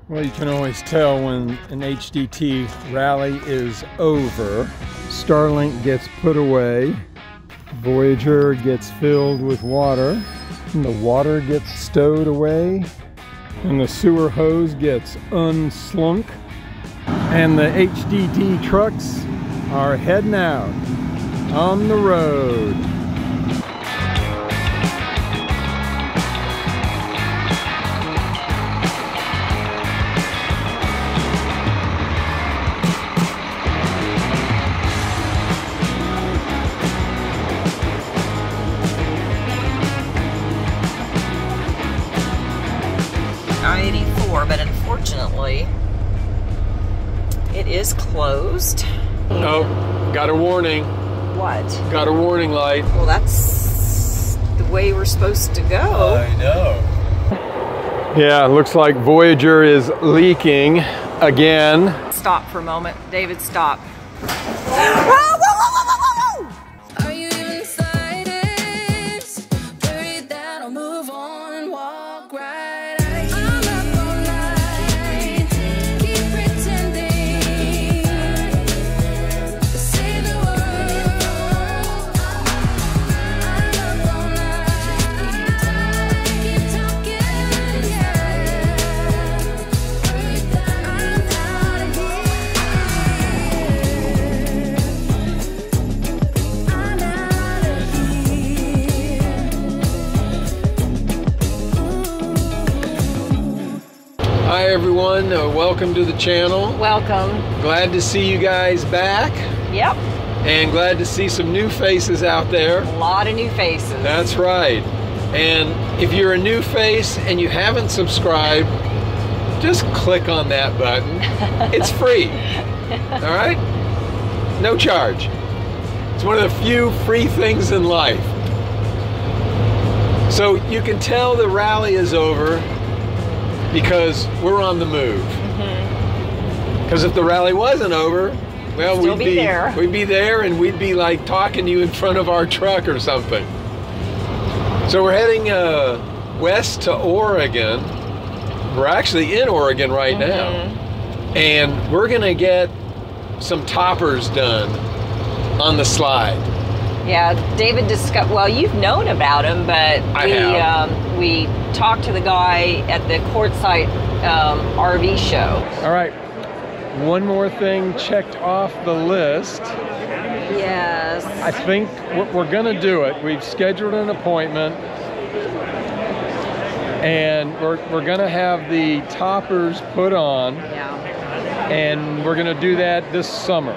Well, you can always tell when an HDT rally is over. Starlink gets put away, Voyager gets filled with water, and the water gets stowed away, and the sewer hose gets unslunk, and the HDT trucks are heading out on the road. I-84, but unfortunately, it is closed. Oh, got a warning. What? Got a warning light. Well, that's the way we're supposed to go. I know. Yeah, looks like Voyager is leaking again. Stop for a moment. David, stop. Are you even excited? Bury that or move on and walk right. I'm up all night, keep pretending. Say the word. I'm up all night, keep talking, yeah. I'm out of here. I'm out of here. Hi everyone, welcome to the channel. Welcome. Glad to see you guys back, Yep. and glad to see some new faces out there. A lot of new faces. That's right. And if you're a new face and you haven't subscribed, just click on that button. It's free. All right? No charge. It's one of the few free things in life. So you can tell the rally is over because we're on the move. Because if the rally wasn't over, well, Still be there. we'd be there and we'd be like talking to you in front of our truck or something. So we're heading west to Oregon. We're actually in Oregon right now. And we're gonna get some toppers done on the slide. Yeah, David discussed, well, you've known about him, but we talked to the guy at the Quartzsite RV show. All right, one more thing checked off the list. Yes. I think we're gonna do it. We've scheduled an appointment, and we're gonna have the toppers put on, Yeah. and we're gonna do that this summer.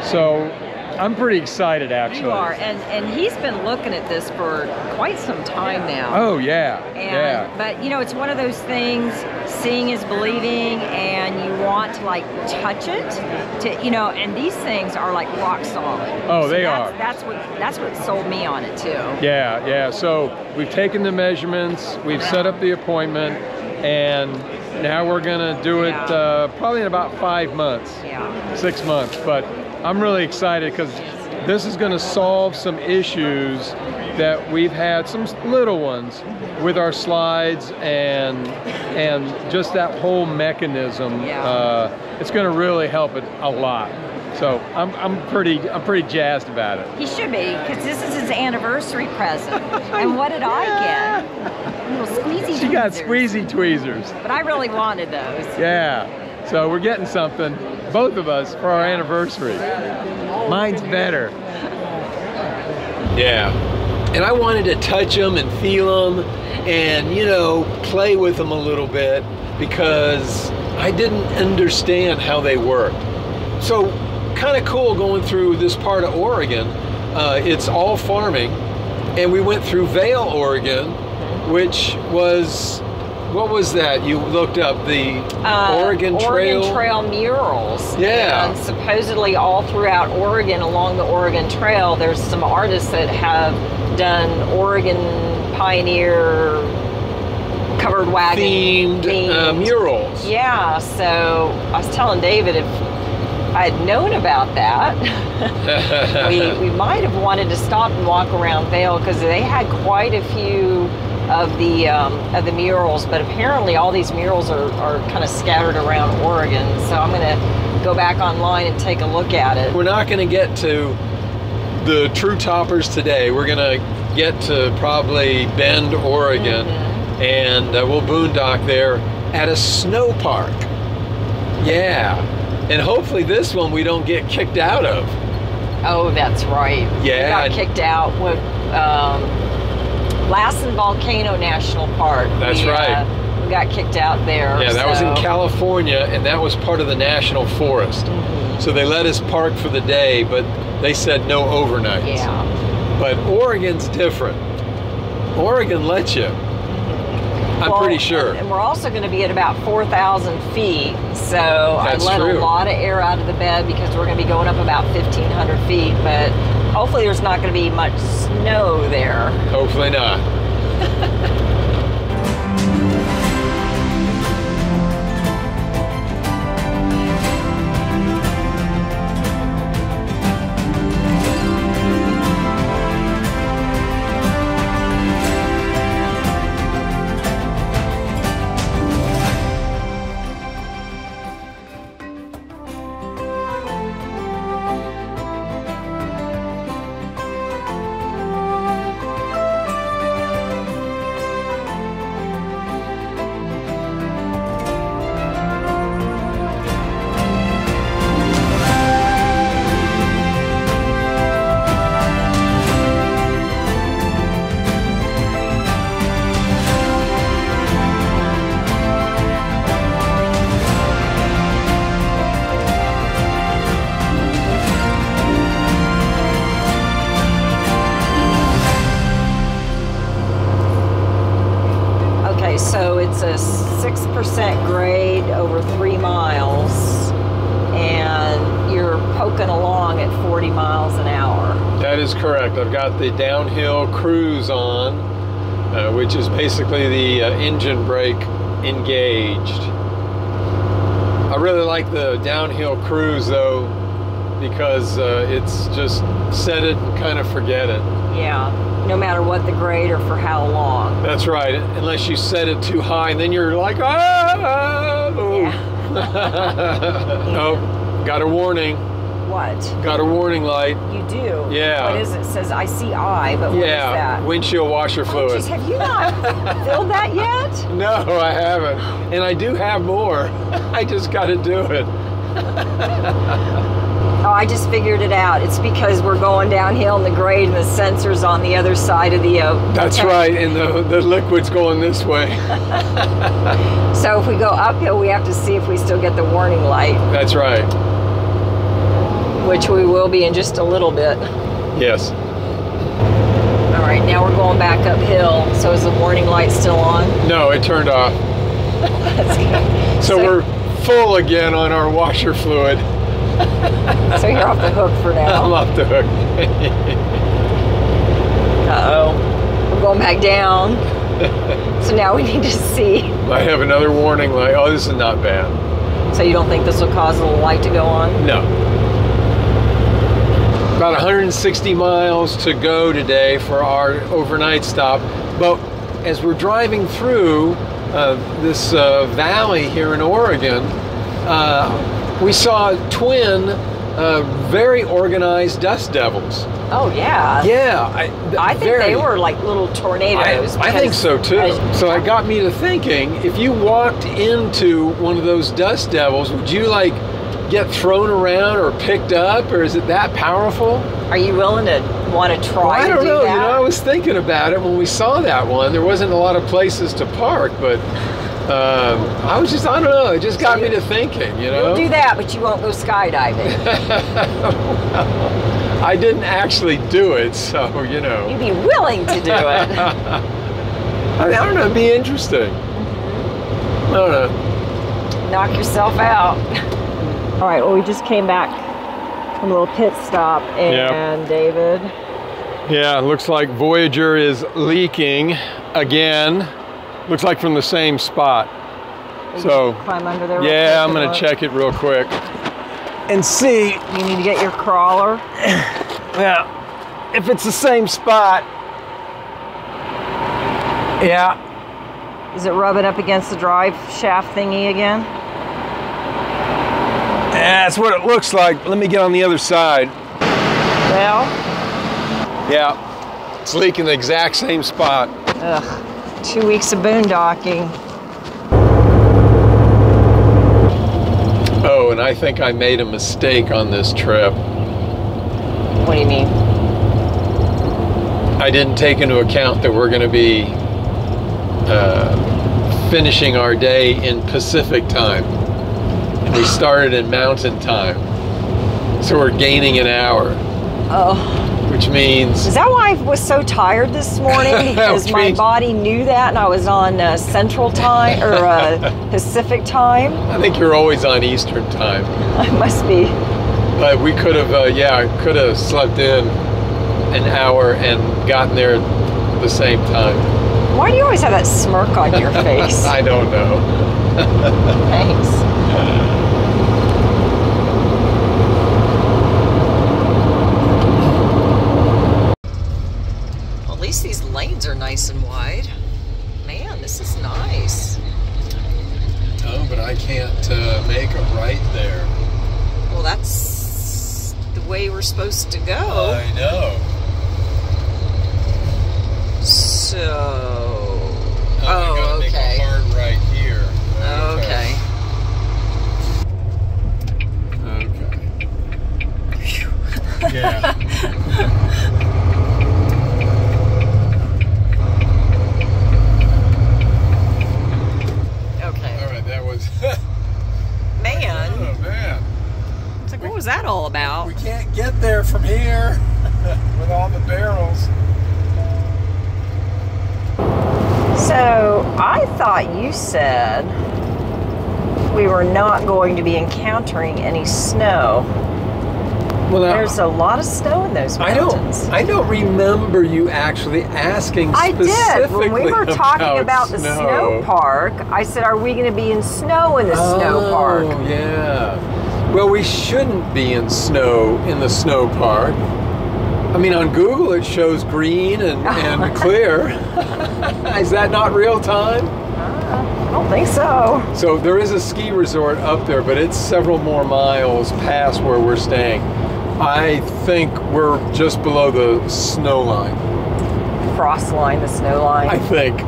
So I'm pretty excited, actually. You are, and he's been looking at this for quite some time now. Oh yeah, And, yeah. But you know, it's one of those things, seeing is believing, and you want to like touch it, to, you know, and these things are like rock solid. Oh, they are. That's what sold me on it too. Yeah, yeah. So we've taken the measurements, we've set up the appointment, and now we're gonna do it probably in about 5 months, Yeah. 6 months. But I'm really excited because this is gonna solve some issues that we've had, some little ones, with our slides and just that whole mechanism. Yeah. It's gonna really help it a lot. So I'm pretty jazzed about it. He should be, because this is his anniversary present. And what did I get? Little squeezy She got tweezers. squeezy tweezers. But I really wanted those. Yeah. So we're getting something, both of us, for our anniversary. Mine's better. Yeah. And I wanted to touch them and feel them and, you know, play with them a little bit because I didn't understand how they worked. So kind of cool going through this part of Oregon. It's all farming. And we went through Vail, Oregon, which was, what was that? You looked up the Oregon Trail? Oregon Trail murals. Yeah. And supposedly all throughout Oregon, along the Oregon Trail, there's some artists that have done Oregon Pioneer covered wagon themed murals. Yeah, so I was telling David if I had known about that, we might have wanted to stop and walk around Vail because they had quite a few of the murals, but apparently all these murals are kind of scattered around Oregon. So I'm going to go back online and take a look at it. We're not going to get to the true toppers today. We're going to get to probably Bend, Oregon, and we'll boondock there at a snow park. Yeah, and hopefully this one we don't get kicked out of. Oh, that's right. Yeah. We got kicked out with Lassen Volcano National Park. That's right. We got kicked out there. Yeah, that was in California, and that was part of the national forest. So they let us park for the day, but they said no overnights. Yeah. But Oregon's different. Oregon lets you. I'm pretty sure. And we're also going to be at about 4,000 feet. So That's I let true. a lot of air out of the bed because we're going to be going up about 1,500 feet. But hopefully there's not going to be much snow there. Hopefully not. So it's a 6% grade over 3 miles, and you're poking along at 40 miles an hour. That is correct. I've got the downhill cruise on, which is basically the engine brake engaged. I really like the downhill cruise though, because it's just set it and kind of forget it. Yeah, no matter what the grade or for how long. That's right, unless you set it too high, and then you're like, ah! Yeah. Nope, got a warning. What? Got a warning light. You do? Yeah. What is it? It says, I see I, but what is that? Windshield washer Oh, fluid. geez, have you not filled that yet? No, I haven't. And I do have more. I just got to do it. Oh, I just figured it out. It's because we're going downhill in the grade and the sensor's on the other side of the That's tank. right, and the liquid's going this way. So if we go uphill, we have to see if we still get the warning light, That's right. which we will be in just a little bit. Yes. All right, now we're going back uphill. So is the warning light still on? No, it turned off. That's good. So we're full again on our washer fluid. So you're off the hook for now. I'm off the hook. Uh-oh. We're going back down. So now we need to see. I have another warning light. Oh, this is not bad. So you don't think this will cause the light to go on? No. About 160 miles to go today for our overnight stop. But as we're driving through this valley here in Oregon, we saw twin, very organized dust devils. Oh, yeah. Yeah. I think they were like little tornadoes. I think so too. So it I got me to thinking, if you walked into one of those dust devils, would you like get thrown around or picked up, or is it that powerful? Are you willing to want to try I to don't do know. that? You know, I was thinking about it when we saw that one. There wasn't a lot of places to park, but I don't know. It just got me to thinking, you know? You'll do that, but you won't go skydiving. Well, I didn't actually do it, so, you know. You'd be willing to do it. I don't know. It'd be interesting. I don't know. Knock yourself out. All right, well, we just came back from a little pit stop, and David. Yeah, looks like Voyager is leaking again. Looks like from the same spot. So, Climb under there real yeah, quick I'm and gonna look. check it real quick and see. You need to get your crawler. Yeah, if it's the same spot. Yeah. Is it rubbing up against the drive shaft thingy again? That's what it looks like. Let me get on the other side. Well, Yeah. It's leaking the exact same spot. ugh, 2 weeks of boondocking. Oh, and I think I made a mistake on this trip. What do you mean? I didn't take into account that we're going to be finishing our day in Pacific time. And we started in Mountain time. So we're gaining an hour, Oh, which means is that why I was so tired this morning? Because Which my means- body knew that, and I was on Central time or Pacific time. I think you're always on Eastern time. I must be. But we could have, I could have slept in an hour and gotten there at the same time. Why do you always have that smirk on your face? I don't know. Thanks. At least these lanes are nice and wide. Man, this is nice. Oh, but I can't make a right there. Well, that's the way we're supposed to go. I know. So. I gotta make a okay. hard right here. Okay. Okay. Yeah. Okay. All right, that was. Man, Oh man, it's like, what was that all about? we can't get there from here with all the barrels. So, I thought you said we were not going to be encountering any snow. Well, There's a lot of snow in those mountains. I don't remember you actually asking I did. specifically When we were talking about the snow park, I said, are we going to be in snow in the snow park? Oh, yeah. Well, we shouldn't be in snow in the snow park. I mean, on Google it shows green and clear. Is that not real time? I don't think so. So there is a ski resort up there, but it's several more miles past where we're staying. I think we're just below the snow line. Frost line, the snow line. I think.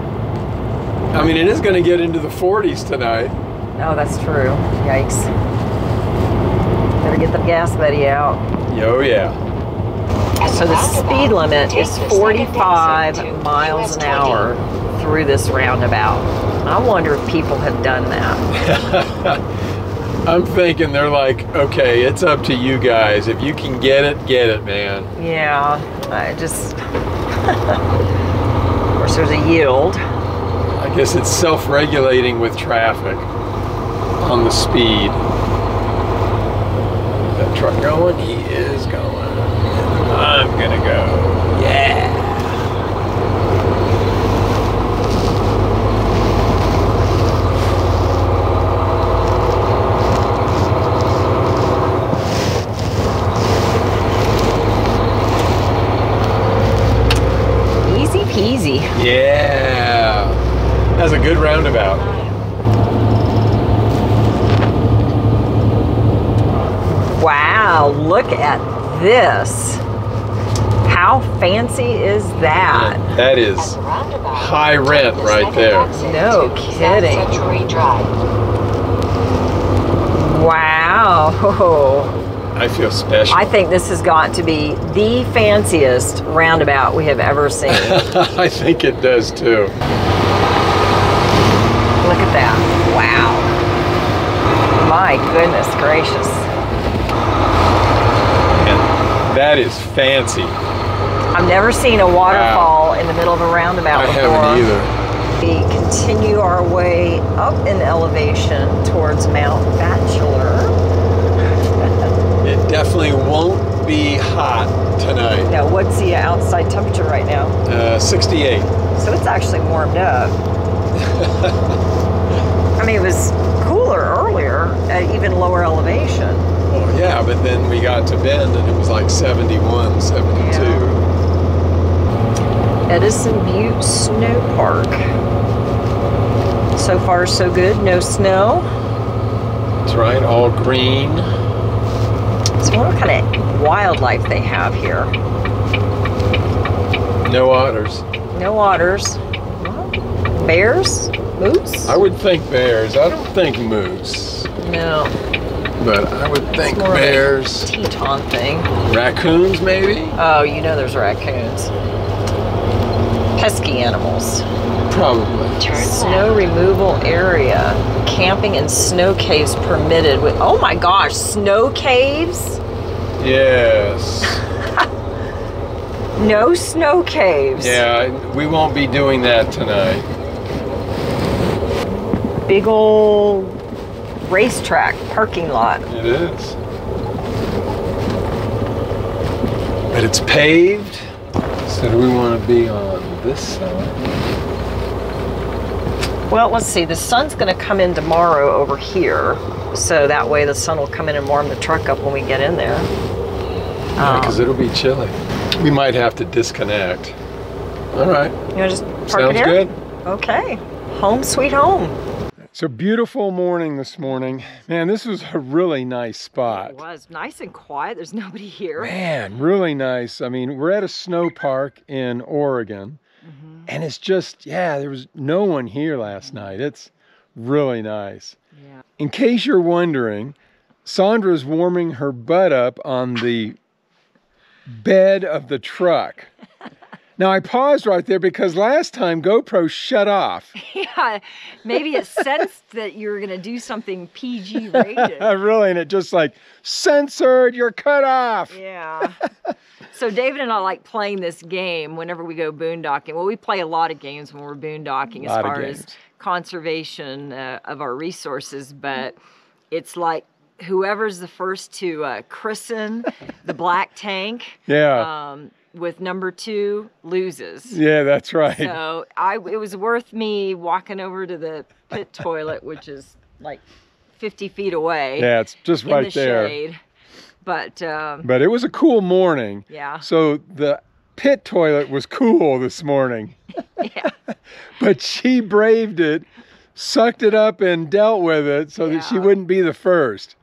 I mean, it is going to get into the 40s tonight. Oh, that's true. Yikes. Better get the gas buddy out. Oh, yeah. So the speed limit is 45 miles an hour through this roundabout. I wonder if people have done that. I'm thinking they're like, okay, it's up to you guys. If you can get it, man. Yeah, I just... Of course, there's a yield. I guess it's self-regulating with traffic on the speed. That truck going? He is going. I'm gonna go. Yeah. Easy peasy. Yeah. That's a good roundabout. Wow, look at this. How fancy is that? That is high rent right there. No kidding. Wow. I feel special. I think this has got to be the fanciest roundabout we have ever seen. I think it does too. Look at that. Wow. My goodness gracious. And that is fancy. I've never seen a waterfall in the middle of a roundabout I before. haven't either. We continue our way up in elevation towards Mount Bachelor. It definitely won't be hot tonight. Now, what's the outside temperature right now? 68. So it's actually warmed up. I mean, it was cooler earlier at even lower elevation. Well, yeah, but then we got to Bend and it was like 71, 72. Edison Butte Snow Park. So far, so good. No snow. That's right, all green. So what kind of wildlife they have here? No otters. No otters. Bears? Moose? I would think bears. I don't think moose. No. But I would think More of a bears. Teton thing. Raccoons, maybe? Oh, you know there's raccoons. Pesky animals. Probably. Snow removal area. Camping and snow caves permitted with, oh my gosh, snow caves? Yes. No snow caves. Yeah, we won't be doing that tonight. Big old racetrack parking lot. It is. But it's paved. So do we want to be on this side? Well, let's see. The sun's going to come in tomorrow over here. So that way the sun will come in and warm the truck up when we get in there. Because it'll be chilly. We might have to disconnect. All right. You want to just park Sounds it here? good. Okay. Home sweet home. So beautiful morning this morning. Man, this was a really nice spot. It was nice and quiet. There's nobody here. Man, really nice. I mean, we're at a snow park in Oregon. And it's just, yeah, there was no one here last night. It's really nice. Yeah. In case you're wondering, Sondra's warming her butt up on the bed of the truck. Now, I paused right there because last time GoPro shut off. Yeah, maybe it sensed that you were going to do something PG rated. Really, and it just like, censored, you're cut off. Yeah. So David and I like playing this game whenever we go boondocking. Well, we play a lot of games when we're boondocking as far as conservation of our resources, but it's like whoever's the first to christen the black tank. Yeah. With number 2 loses. Yeah, that's right. So it was worth me walking over to the pit toilet, which is like 50 feet away. Yeah, it's just in right the there. Shade. But it was a cool morning. Yeah. So the pit toilet was cool this morning. Yeah. But she braved it, sucked it up and dealt with it so that she Yeah. wouldn't be the first.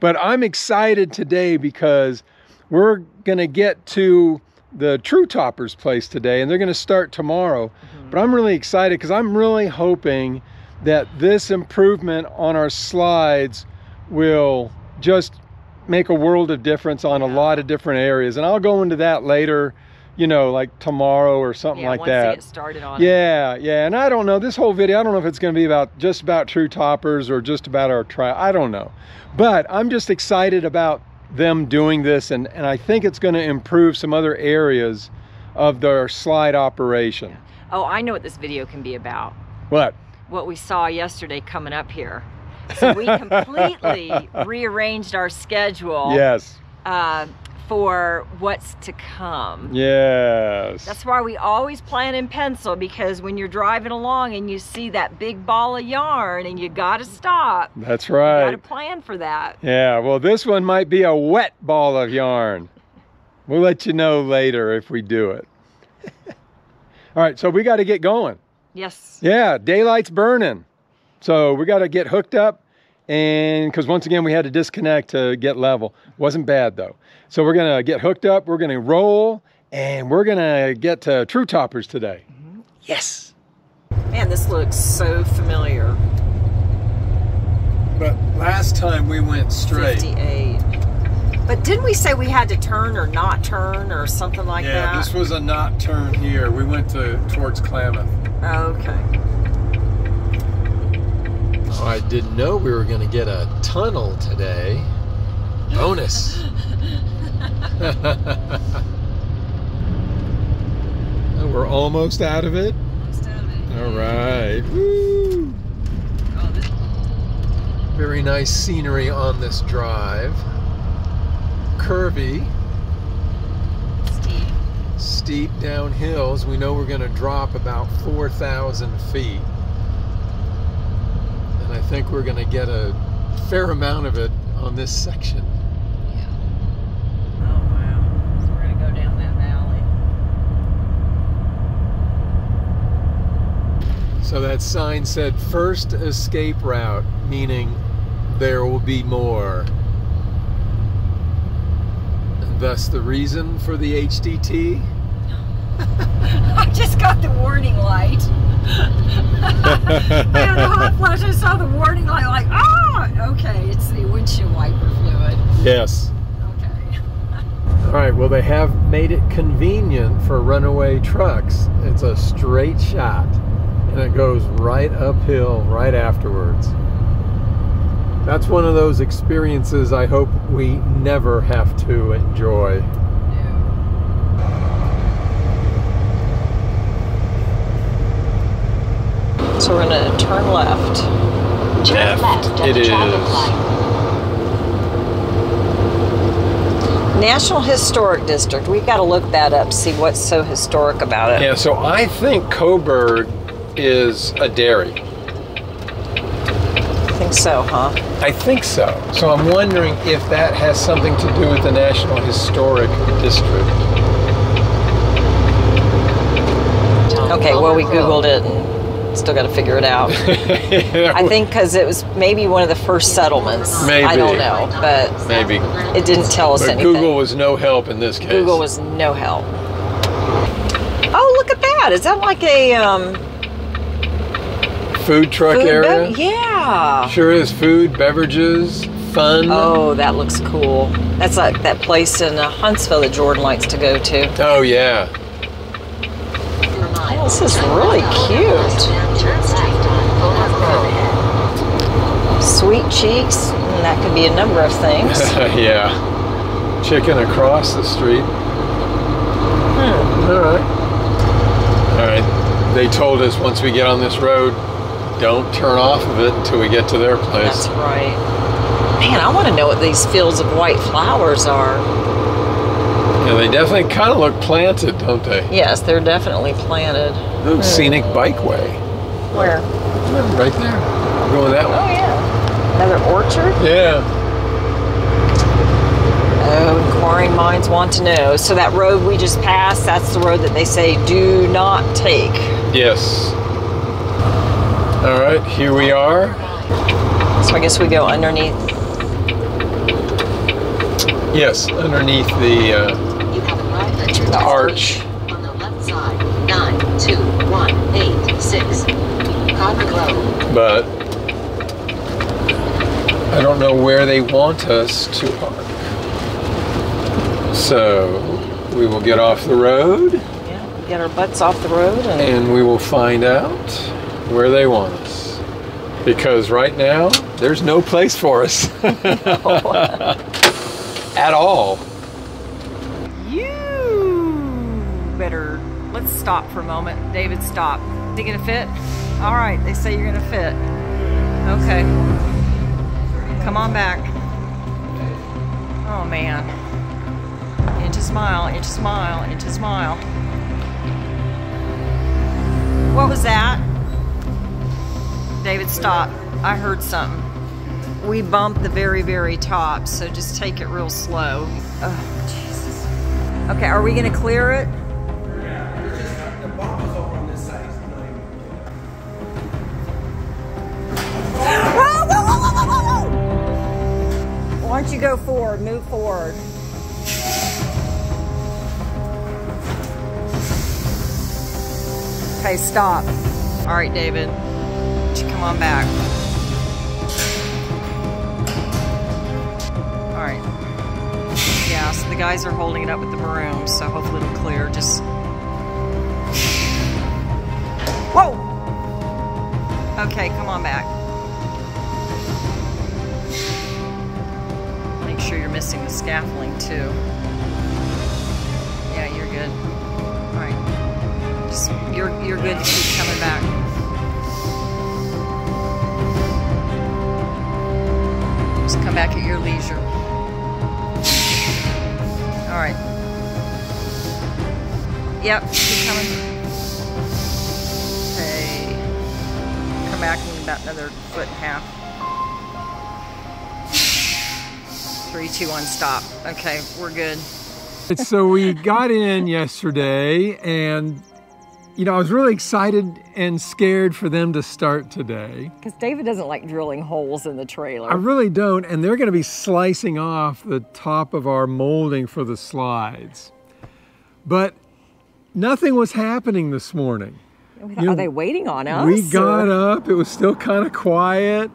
But I'm excited today because we're going to get to the True Toppers place today, and they're going to start tomorrow. But I'm really excited because I'm really hoping that this improvement on our slides will just make a world of difference on a lot of different areas. And I'll go into that later, you know, like tomorrow or something like once that. they get started on it. Yeah, yeah. And I don't know, this whole video, I don't know if it's going to be about just about True Toppers or just about our trial. I don't know. But I'm just excited about them doing this, and I think it's going to improve some other areas of their slide operation. Oh, I know what this video can be about. What? What we saw yesterday coming up here. So we completely rearranged our schedule. Yes. For what's to come. Yes. That's why we always plan in pencil, because when you're driving along and you see that big ball of yarn and you gotta stop. That's You right. gotta plan for that. Yeah, well, this one might be a wet ball of yarn. We'll let you know later if we do it. All right, so we got to get going. Yes. Yeah, daylight's burning. So we got to get hooked up, and because once again, we had to disconnect to get level. Wasn't bad though. So we're going to get hooked up, we're going to roll, and we're going to get to True Toppers today. Yes. Man, this looks so familiar. But last time we went straight. 58. But didn't we say we had to turn or not turn or something like Yeah, that? this was a not turn here. We went towards Klamath. Okay. Oh, I didn't know we were going to get a tunnel today. Bonus. We're almost out of it. Almost out of it. All right. Woo. Oh, this Very nice scenery on this drive. Curvy, steep down hills. We know we're going to drop about 4,000 feet. And I think we're going to get a fair amount of it on this section. Yeah. Oh, wow. So we're going to go down that valley. So that sign said first escape route, meaning there will be more. And thus the reason for the HDT? I just got the warning light. I had a hot flash. I saw the warning light, like, oh, okay, it's the windshield wiper fluid. Yes. Okay. All right, well, they have made it convenient for runaway trucks. It's a straight shot, and it goes right uphill right afterwards. That's one of those experiences I hope we never have to enjoy. So we're gonna turn left. Left it is. National Historic District. We've got to look that up, see what's so historic about it. Yeah, so I think Coburg is a dairy. I think so, huh? I think so. So I'm wondering if that has something to do with the National Historic District. Okay, well, we Googled it and still got to figure it out. I think because it was maybe one of the first settlements. Maybe. I don't know, but Maybe. it didn't tell us But anything. Google was no help in this case. Google was no help. Oh, look at that. Is that like a Food truck food area? Yeah. Sure is. Food, beverages, fun. Oh, that looks cool. That's like that place in Huntsville that Jordan likes to go to. Oh, yeah. Oh, this is really cute. Sweet cheeks. That could be a number of things. Yeah. Chicken across the street. All right. All right. They told us once we get on this road, don't turn off of it until we get to their place. That's right. Man, I want to know what these fields of white flowers are. Yeah, they definitely kind of look planted, don't they? Yes, they're definitely planted. Ooh, scenic bikeway. Where? Right there. We're going that Oh, way. yeah. Another orchard? Yeah. Oh, inquiring minds want to know. So that road we just passed, that's the road that they say do not take. Yes. All right, here we are. So I guess we go underneath. Yes, underneath the You have arrived at your arch. on the left side. 92186 Cotton Grove. But I don't know where they want us to park. So we will get off the road Yeah, get our butts off the road and and we will find out where they want us. Because right now, there's no place for us. At all. you better, let's stop for a moment. David, stop. Is he gonna fit? All right, they say you're gonna fit. Okay. Come on back. Oh man. Inch a smile, inch a smile, inch a smile. What was that? David, stop. I heard something. We bumped the very, very top, so just take it real slow. Oh, Jesus. Okay, are we gonna clear it? The bump is over on this side. Whoa, whoa, whoa, whoa, whoa, whoa! Why don't you go forward, move forward. Okay, stop. All right, David, why don't you come on back. All right. Yeah, so the guys are holding it up with the broom, so hopefully it'll clear. Just. Whoa! Okay, come on back. Make sure you're missing the scaffolding too. Yeah, you're good. All right. Just, you're good to keep coming back. Just come back at your leisure. All right. Yep, keep coming. Okay. Come back in about another foot and a half. 3, 2, 1, stop. Okay, we're good. So we got in yesterday and you know, I was really excited and scared for them to start today. Because David doesn't like drilling holes in the trailer. I really don't, and they're going to be slicing off the top of our molding for the slides. But nothing was happening this morning. We thought, are they waiting on us? We got up, it was still kind of quiet,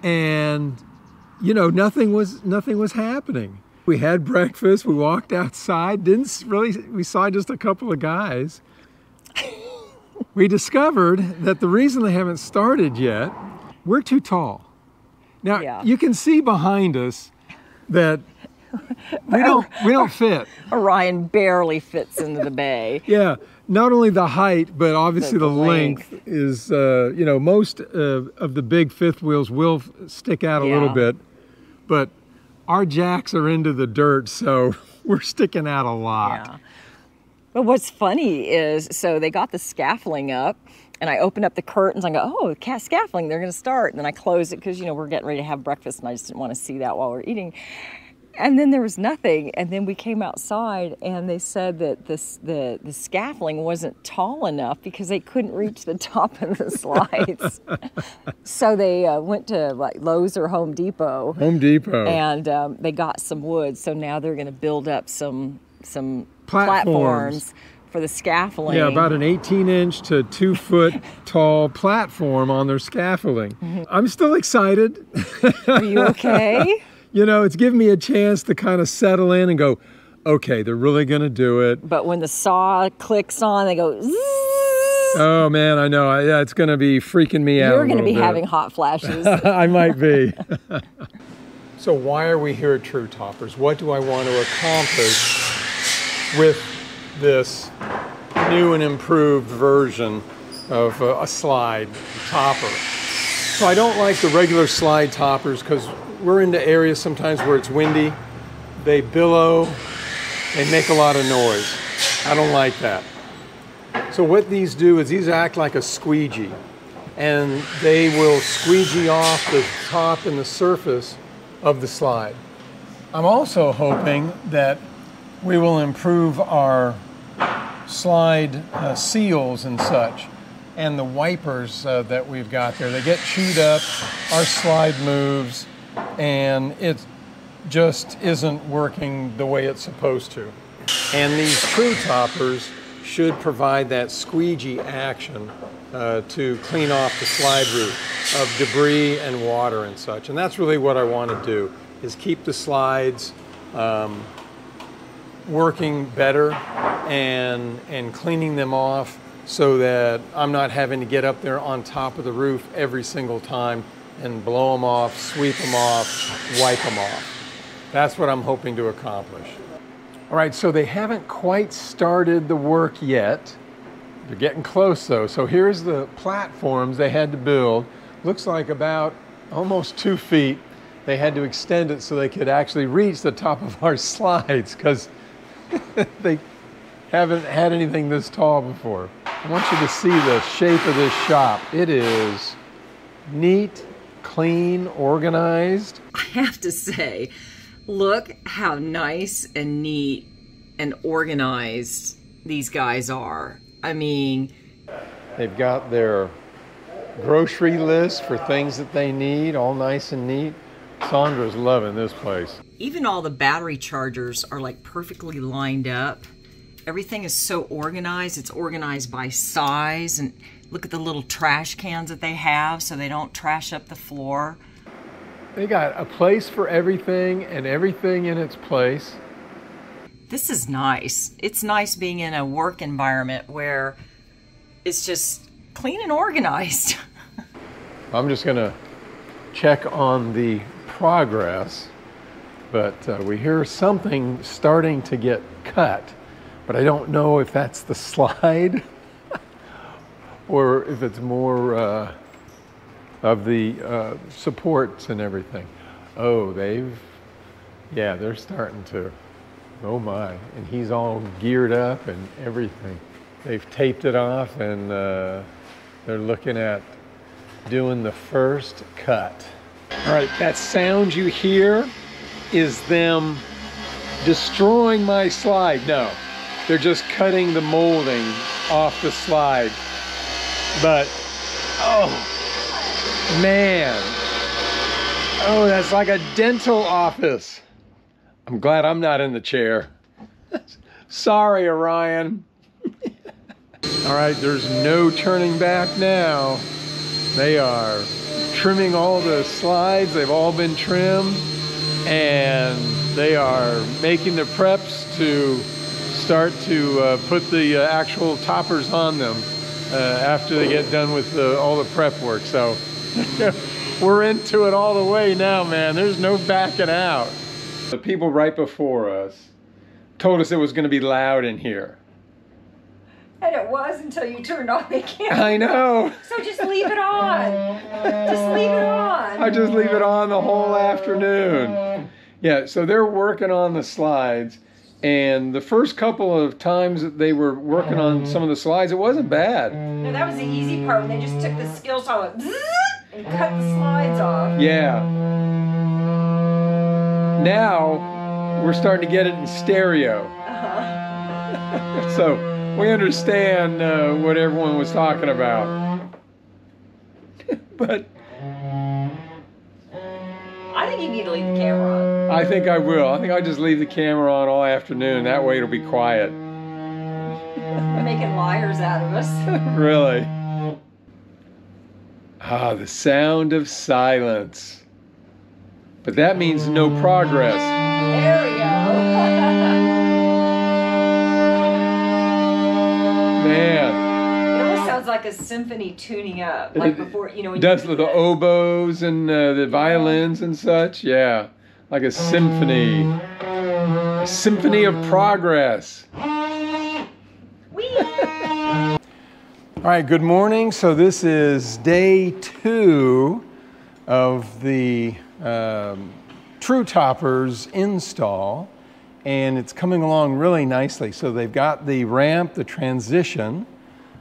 and you know, nothing was happening. We had breakfast, we walked outside, we saw just a couple of guys. We discovered that the reason they haven't started yet, we're too tall. Now, you can see behind us that we don't fit. Orion barely fits into the bay. Yeah, not only the height, but obviously the length is, you know, most of the big fifth wheels will stick out a little bit, but our jacks are into the dirt, so we're sticking out a lot. Yeah. But what's funny is, so they got the scaffolding up, and I opened up the curtains. I go, oh, scaffolding, they're going to start. And then I closed it because, you know, we're getting ready to have breakfast, and I just didn't want to see that while we're eating. And then there was nothing. And then we came outside, and they said that the scaffolding wasn't tall enough because they couldn't reach the top of the slides. So they went to like Lowe's or Home Depot. And they got some wood. So now they're going to build up some platforms for the scaffolding. Yeah, about an 18-inch to 2-foot tall platform on their scaffolding. I'm still excited. Are you okay? You know, it's given me a chance to kind of settle in and go, okay, they're really going to do it. But when the saw clicks on, they go, zzz. Oh man, I know. Yeah, it's going to be freaking me out. You're going to be having hot flashes. I might be. So why are we here at True Toppers? What do I want to accomplish with this new and improved version of a slide topper? So I don't like the regular slide toppers because we're into areas sometimes where it's windy. They billow, they make a lot of noise. I don't like that. So what these do is these act like a squeegee, and they will squeegee off the top and the surface of the slide. I'm also hoping that we will improve our slide seals and such, and the wipers that we've got there. They get chewed up, our slide moves, and it just isn't working the way it's supposed to. And these True Toppers should provide that squeegee action to clean off the slide roof of debris and water and such. And that's really what I want to do, is keep the slides working better and cleaning them off so that I'm not having to get up there on top of the roof every single time and blow them off, sweep them off, wipe them off. That's what I'm hoping to accomplish. All right, so they haven't quite started the work yet. They're getting close though. So here's the platforms they had to build. Looks like about almost 2 feet. They had to extend it so they could actually reach the top of our slides because they haven't had anything this tall before. I want you to see the shape of this shop. It is neat, clean, organized. I have to say, look how nice and neat and organized these guys are. I mean, they've got their grocery list for things that they need, all nice and neat. Sondra's loving this place. even all the battery chargers are like perfectly lined up. Everything is so organized. It's organized by size, and look at the little trash cans that they have so they don't trash up the floor. They got a place for everything and everything in its place. This is nice. It's nice being in a work environment where it's just clean and organized. I'm just gonna check on the progress, but we hear something starting to get cut, but I don't know if that's the slide or if it's more of the supports and everything. Oh, they're starting to, oh my, and he's all geared up and everything. They've taped it off and they're looking at doing the first cut. All right, that sound you hear is them destroying my slide. No, they're just cutting the molding off the slide. But, oh, man. Oh, that's like a dental office. I'm glad I'm not in the chair. Sorry, Orion. All right, there's no turning back now. They are trimming all the slides. They've all been trimmed, and they are making the preps to start to put the actual toppers on them after they get done with all the prep work. So we're into it all the way now, man. There's no backing out. The people right before us told us it was going to be loud in here. And it was until you turned on the camera. I know. So just leave it on. Just leave it on. I just leave it on the whole afternoon. Yeah, so they're working on the slides, and the first couple of times that they were working on some of the slides, it wasn't bad. No, that was the easy part, when they just took the skill saw and cut the slides off. Yeah. Now we're starting to get it in stereo. So we understand what everyone was talking about. But I think you need to leave the camera on. I think I will. I think I'll just leave the camera on all afternoon. That way it'll be quiet. They're making liars out of us. Really. Ah, the sound of silence. But that means no progress. There we go. Man. It almost sounds like a symphony tuning up, like before, you know. When Does you the oboes and the violins and such? Yeah, like a symphony. A symphony of progress. Whee! All right, good morning. So this is day 2 of the True Toppers install, and it's coming along really nicely. So they've got the ramp, the transition,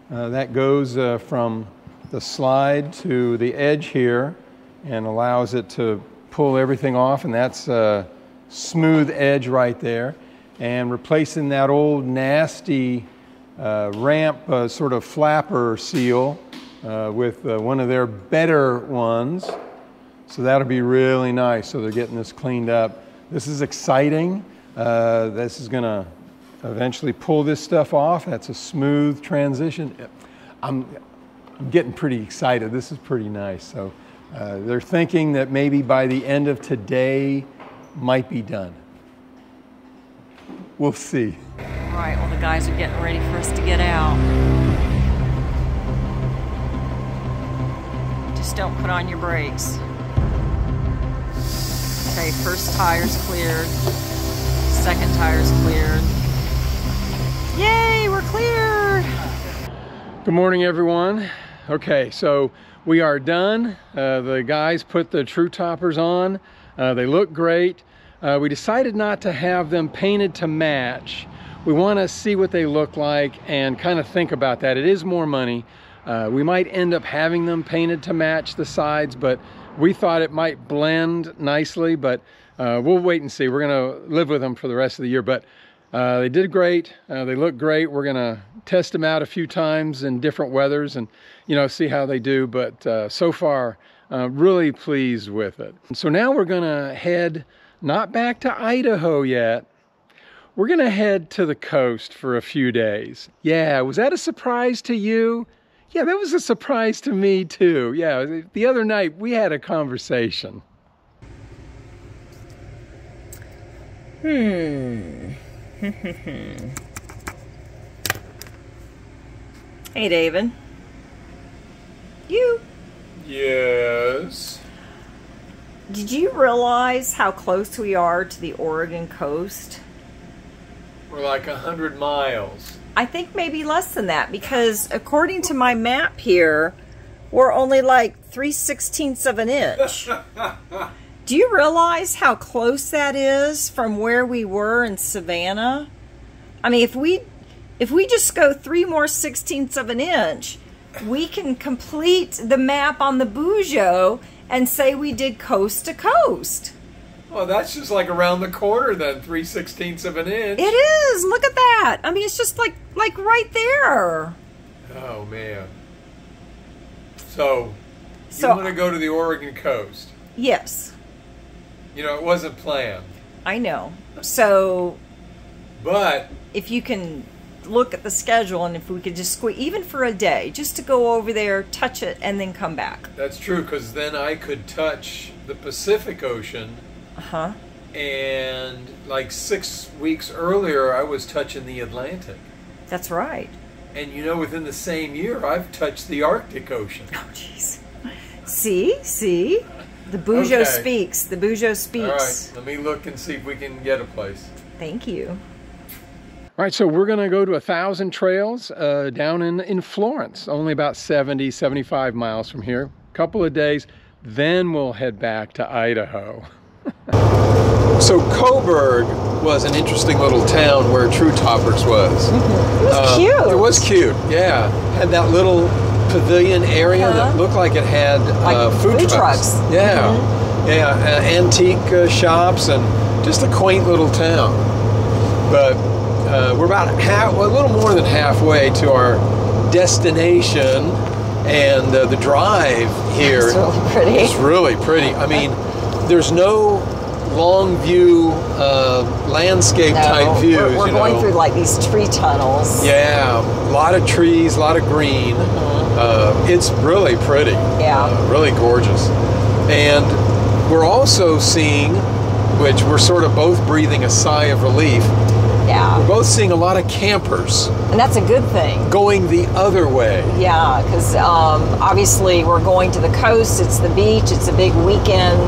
that goes from the slide to the edge here and allows it to pull everything off, and that's a smooth edge right there. And replacing that old nasty ramp sort of flapper seal with one of their better ones. So that'll be really nice. So they're getting this cleaned up. This is exciting. This is gonna eventually pull this stuff off. That's a smooth transition. I'm getting pretty excited. This is pretty nice. So they're thinking that maybe by the end of today might be done. We'll see. All right, well, the guys are getting ready for us to get out. Just don't put on your brakes. Okay, first tire's cleared. Second tire's cleared. Yay, we're cleared! Good morning, everyone. Okay, so we are done. The guys put the True Toppers on. They look great. We decided not to have them painted to match. We want to see what they look like and kind of think about that. It is more money. We might end up having them painted to match the sides, but we thought it might blend nicely, but we'll wait and see. We're going to live with them for the rest of the year, but they did great. They look great. We're going to test them out a few times in different weathers and, you know, see how they do. But so far, really pleased with it. So now we're going to head not back to Idaho yet. We're going to head to the coast for a few days. Yeah, was that a surprise to you? Yeah, that was a surprise to me too. Yeah, the other night we had a conversation. Hey, David. You. Yes. Did you realize how close we are to the Oregon coast? We're like 100 miles. I think maybe less than that, because according to my map here, we're only like 3/16 of an inch. Do you realize how close that is from where we were in Savannah? I mean, if we just go 3 more 16ths of an inch, we can complete the map on the Bujo and say we did coast to coast. Well, that's just like around the corner then, 3/16 of an inch. It is. Look at that. I mean, it's just like right there. Oh, man. So, you So- want to go to the Oregon coast. Yes, You know, it wasn't planned. I know. So But, if you can look at the schedule and if we could just squeeze, even for a day, just to go over there, touch it, and then come back. that's true, because then I could touch the Pacific Ocean. Uh-huh. And like 6 weeks earlier, I was touching the Atlantic. That's right. And you know, within the same year, I've touched the Arctic Ocean. Oh, jeez. See? The Bujo Okay. speaks. The Bujo speaks. All right, let me look and see if we can get a place. Thank you. All right, so we're going to go to 1,000 Trails down in Florence, only about 70, 75 miles from here. Couple of days, then we'll head back to Idaho. So Coburg was an interesting little town where True Toppers was. It was cute. It was cute, yeah. Had that little pavilion area that looked like it had Like food trucks. Yeah, yeah, antique shops and just a quaint little town. But we're about a little more than halfway to our destination, and the drive here It's really pretty. is really pretty. I mean, there's no long view landscape type views. We're you going know. through like these tree tunnels. Yeah, a lot of trees, a lot of green. It's really pretty. Yeah. Really gorgeous. And we're also seeing, which we're sort of both breathing a sigh of relief, Yeah. we're both seeing a lot of campers And that's a good thing. going the other way. Yeah, because obviously we're going to the coast. It's the beach. It's a big weekend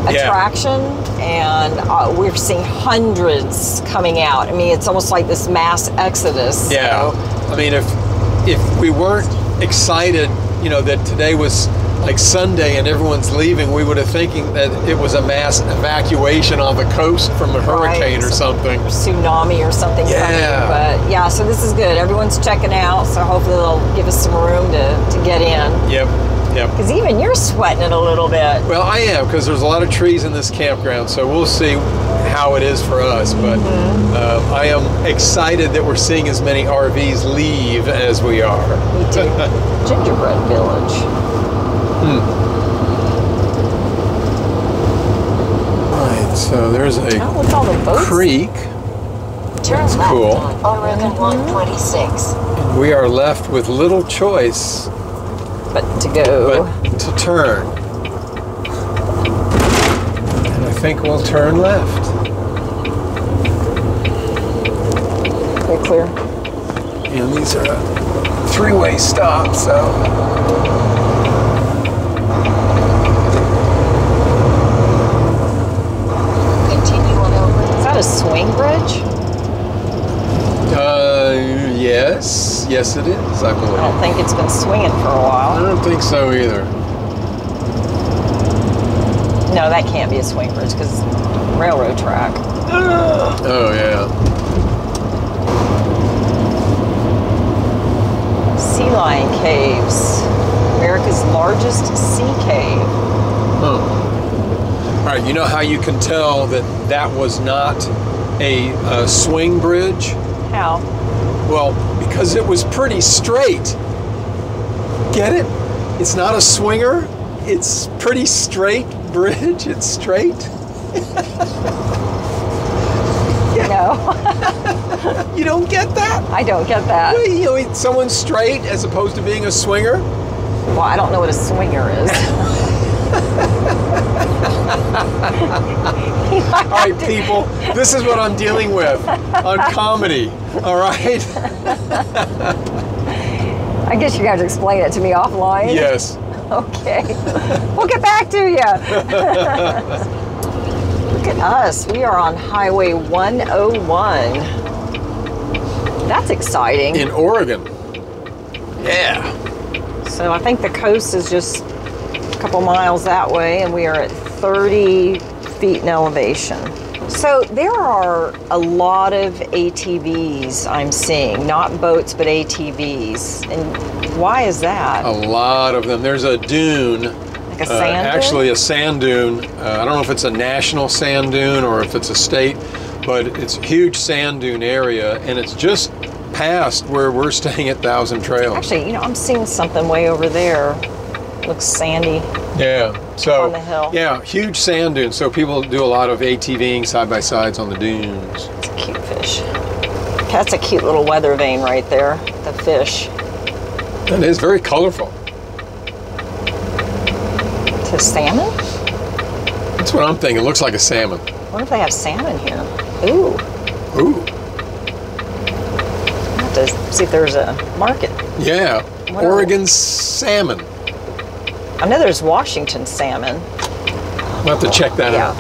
attraction, and we're seeing hundreds coming out. I mean, it's almost like this mass exodus. Yeah. So, I mean, if we weren't excited, you know, that today was like Sunday and everyone's leaving, we would have thinking that it was a mass evacuation on the coast from a hurricane or something. tsunami or something Yeah. coming. But yeah, so this is good. Everyone's checking out, so hopefully they'll give us some room to get in. Yep. Because even you're sweating it a little bit. Well, I am, because there's a lot of trees in this campground, so we'll see how it is for us. But I am excited that we're seeing as many RVs leave as we are. Me too. Gingerbread Village. Right, so there's Oh, a look at all the boats. creek. Turn That's left cool. on Oregon 126. We are left with little choice But to go. but to turn. And I think we'll turn left. They're clear. And these are a three-way stop, so. Continue on over. Is that a swing bridge? Yes it is, I believe. I don't think it's been swinging for a I while. don't think so either. No, that can't be a swing bridge because railroad track. Oh, yeah. Sea Lion Caves, America's largest sea cave. Huh. All right, you know how you can tell that that was not a swing bridge? How? Well, because it was pretty straight. Get it? It's not a swinger. It's pretty straight bridge. It's straight. No, You don't get that? I don't get that. Well, you know, someone's straight as opposed to being a swinger. Well, I don't know what a swinger is. All right, people, this is what I'm dealing with on comedy. All right? I guess you guys explain it to me offline. Yes. Okay. We'll get back to you. Look at us. We are on Highway 101. That's exciting. In Oregon. Yeah. So I think the coast is just a couple miles that way, and we are at 30 feet in elevation. So there are a lot of ATVs I'm seeing, not boats, but ATVs. And why is that? A lot of them. There's a dune Like a sand dune? Actually, a sand dune. I don't know if it's a national sand dune or if it's a state, but it's a huge sand dune area, and it's just past where we're staying at Thousand Trails. Actually, you know, I'm seeing something way over there. Looks sandy. Yeah. So on the hill. yeah, huge sand dunes. So people do a lot of ATVing side by sides on the dunes. It's a cute fish. That's a cute little weather vane right there. The fish. It is very colorful. It's a salmon? That's what I'm thinking. It looks like a salmon. I wonder if they have salmon here. Ooh. Ooh. I have to see if there's a market. Yeah. What are- Oregon salmon. I know there's Washington salmon. We'll have to check that Yeah. out.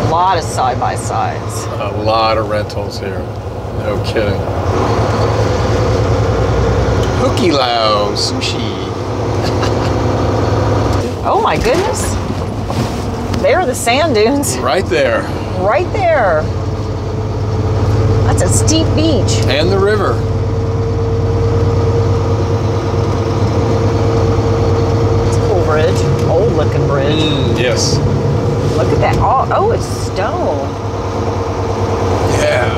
A lot of side-by-sides. A lot of rentals here. No kidding. Hooky Lao sushi. Oh my goodness. There are the sand dunes. Right there. Right there. That's a steep beach. And the river. It's a cool bridge. Old looking bridge. Yes. Look at that. Oh, it's stone. Yeah.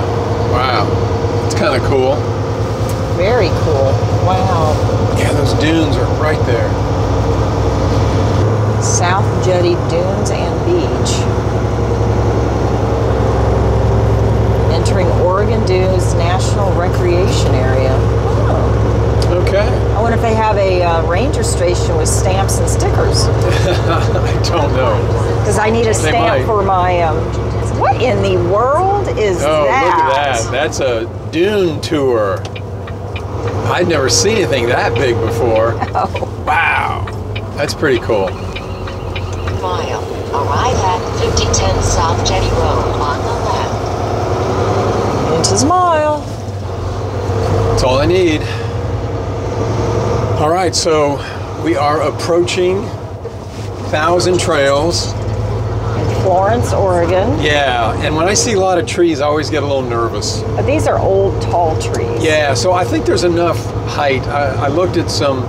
Wow. It's kind of cool. Very cool. Wow. Yeah, those dunes are right there. South Jetty Dunes and Beach. Entering Oregon Dunes National Recreation Area. Oh. Okay. I wonder if they have a ranger station with stamps and stickers. I don't know. Because I need a They stamp might. for my. What in the world is Oh, that? look at that. That's a dune tour. I'd never seen anything that big before. Oh. Wow. That's pretty cool. Mile. Arrive at 5010 South Jetty Road on the left. Inches mile. That's all I need. All right, so we are approaching Thousand Trails. Florence, Oregon. Yeah, and when I see a lot of trees, I always get a little nervous. But these are old, tall trees. Yeah, so I think there's enough height. I looked at some,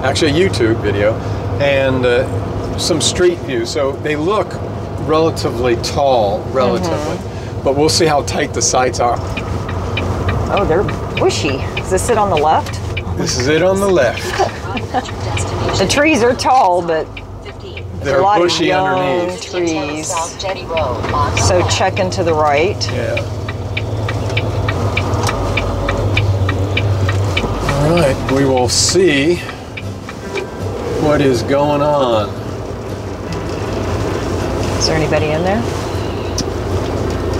actually a YouTube video, and some street views. So they look relatively tall, relatively. But we'll see how tight the sights are. Oh, they're bushy. Does this sit on the left? This is it on the left. The trees are tall, but They're a lot bushy of young underneath. 5010 trees. South Jetty Road on the So left. checking to the right. Yeah. All right, we will see what is going on. Is there anybody in there?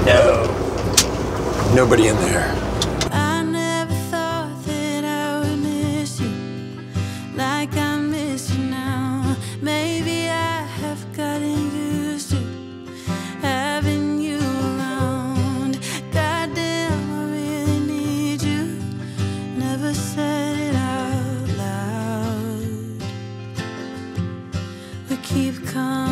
No. Nobody in there. I never thought that I would miss you like I miss you now. Maybe I have gotten used to having you around. Goddamn, I really need you. Never said it out loud. We keep coming.